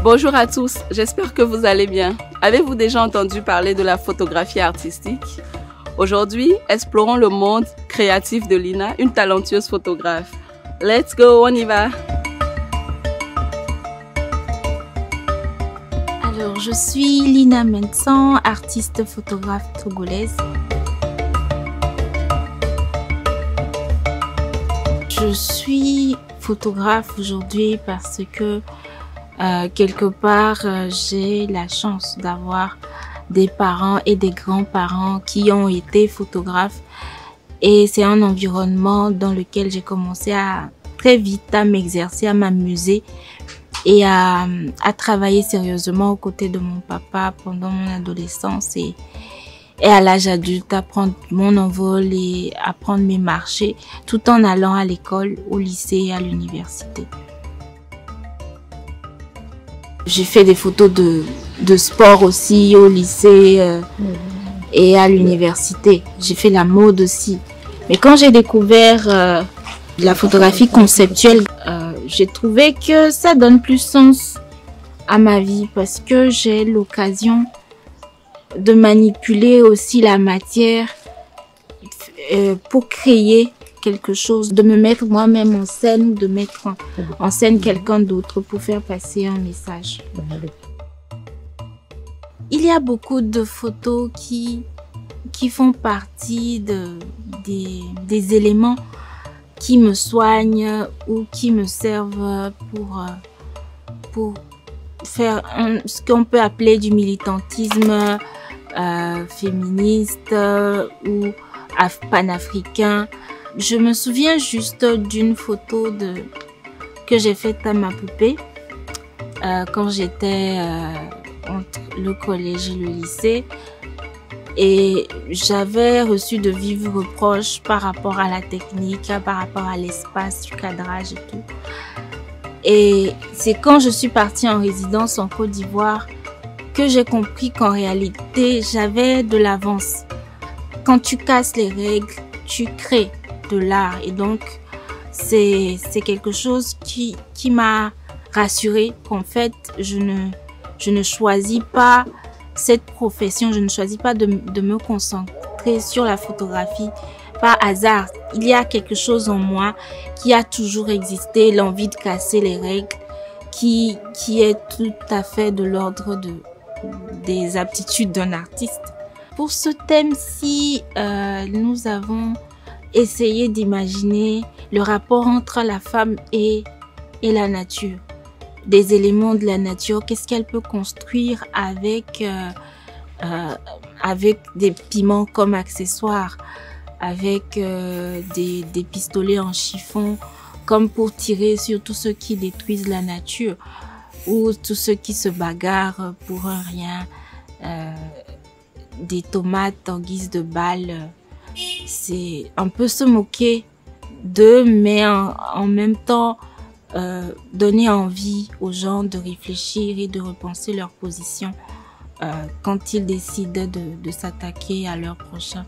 Bonjour à tous, j'espère que vous allez bien. Avez-vous déjà entendu parler de la photographie artistique? Aujourd'hui, explorons le monde créatif de Lina, une talentueuse photographe. Let's go, on y va! Alors, je suis Lina Mensan, artiste photographe togolaise. Je suis photographe aujourd'hui parce que quelque part, j'ai la chance d'avoir des parents et des grands-parents qui ont été photographes. Et c'est un environnement dans lequel j'ai commencé très vite à m'exercer, à m'amuser et à travailler sérieusement aux côtés de mon papa pendant mon adolescence et à l'âge adulte, à prendre mon envol et à prendre mes marchés tout en allant à l'école, au lycée et à l'université. J'ai fait des photos de sport aussi au lycée et à l'université. J'ai fait la mode aussi. Mais quand j'ai découvert la photographie conceptuelle, j'ai trouvé que ça donne plus sens à ma vie parce que j'ai l'occasion de manipuler aussi la matière pour créer quelque chose, de me mettre moi-même en scène ou de mettre en scène quelqu'un d'autre pour faire passer un message. Il y a beaucoup de photos qui font partie des éléments qui me soignent ou qui me servent pour faire ce qu'on peut appeler du militantisme féministe ou panafricain. Je me souviens juste d'une photo que j'ai faite à ma poupée quand j'étais entre le collège et le lycée. Et j'avais reçu de vives reproches par rapport à la technique, par rapport à l'espace du cadrage et tout. Et c'est quand je suis partie en résidence en Côte d'Ivoire que j'ai compris qu'en réalité, j'avais de l'avance. Quand tu casses les règles, tu crées de l'art. Et donc, c'est quelque chose qui m'a rassurée qu'en fait, je ne choisis pas cette profession, je ne choisis pas de me concentrer sur la photographie par hasard. Il y a quelque chose en moi qui a toujours existé, l'envie de casser les règles, qui est tout à fait de l'ordre des aptitudes d'un artiste. Pour ce thème-ci, nous avons essayé d'imaginer le rapport entre la femme et la nature. Des éléments de la nature, qu'est-ce qu'elle peut construire avec des piments comme accessoires, avec des pistolets en chiffon, comme pour tirer sur tous ceux qui détruisent la nature ou tous ceux qui se bagarrent pour un rien, des tomates en guise de balles. C'est un peu se moquer d'eux, mais en même temps donner envie aux gens de réfléchir et de repenser leur position quand ils décident de s'attaquer à leur prochain.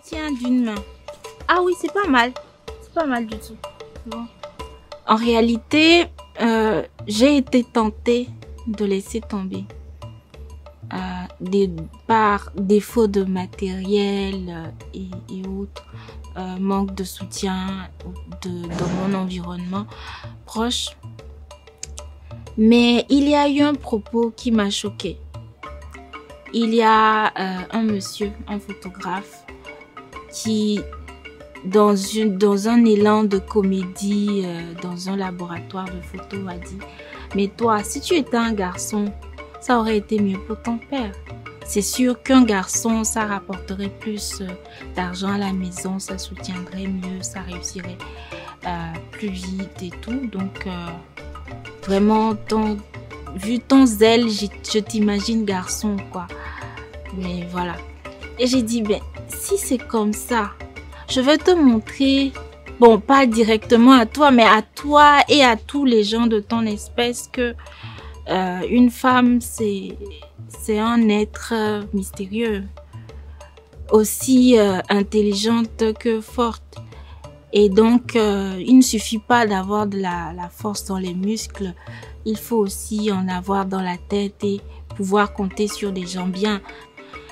Tiens, d'une main. Ah oui, c'est pas mal. C'est pas mal du tout. Bon. En réalité, j'ai été tentée de laisser tomber. Par défaut de matériel et autres, manque de soutien dans mon environnement proche. Mais il y a eu un propos qui m'a choquée. Il y a un monsieur, un photographe, qui, dans un élan de comédie, dans un laboratoire de photo, a dit « Mais toi, si tu étais un garçon, ça aurait été mieux pour ton père. C'est sûr qu'un garçon, ça rapporterait plus d'argent à la maison, ça soutiendrait mieux, ça réussirait plus vite et tout. Donc, vraiment, vu ton zèle, je t'imagine garçon, quoi. Mais voilà. » Et j'ai dit, ben, si c'est comme ça, je vais te montrer bon, pas directement à toi, mais à toi et à tous les gens de ton espèce que une femme, c'est un être mystérieux, aussi intelligente que forte. Et donc, il ne suffit pas d'avoir de la force dans les muscles, il faut aussi en avoir dans la tête et pouvoir compter sur des gens bien.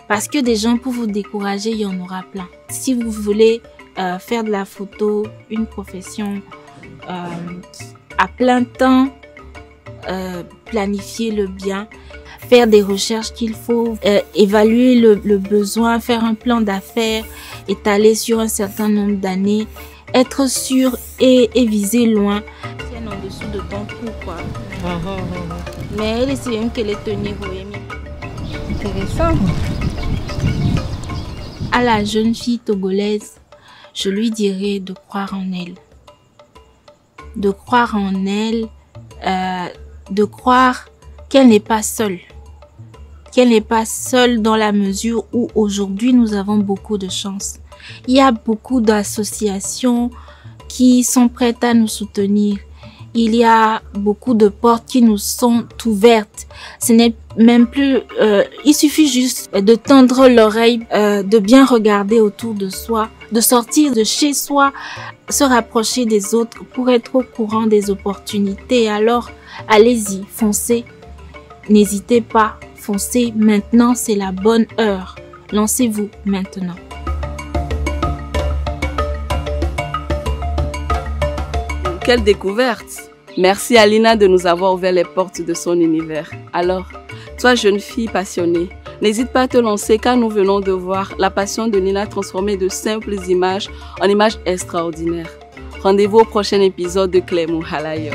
Parce que des gens pour vous décourager, il y en aura plein. Si vous voulez faire de la photo une profession à plein temps, planifiez-le bien, faire des recherches qu'il faut, évaluer le besoin, faire un plan d'affaires, étaler sur un certain nombre d'années, être sûr et viser loin. C'est en dessous de ton cou, quoi. Mais elle essaie même qu'elle est tenue. Intéressant. À la jeune fille togolaise, je lui dirais de croire en elle. De croire en elle, de croire qu'elle n'est pas seule. Qu'elle n'est pas seule dans la mesure où aujourd'hui nous avons beaucoup de chance. Il y a beaucoup d'associations qui sont prêtes à nous soutenir. Il y a beaucoup de portes qui nous sont ouvertes. Ce n'est même plus... il suffit juste de tendre l'oreille, de bien regarder autour de soi, de sortir de chez soi, se rapprocher des autres pour être au courant des opportunités. Alors, allez-y, foncez. N'hésitez pas, foncez. Maintenant, c'est la bonne heure. Lancez-vous maintenant. Quelle découverte! Merci à Lina de nous avoir ouvert les portes de son univers. Alors, toi jeune fille passionnée, n'hésite pas à te lancer car nous venons de voir la passion de Lina transformer de simples images en images extraordinaires. Rendez-vous au prochain épisode de Clé Mohalayo.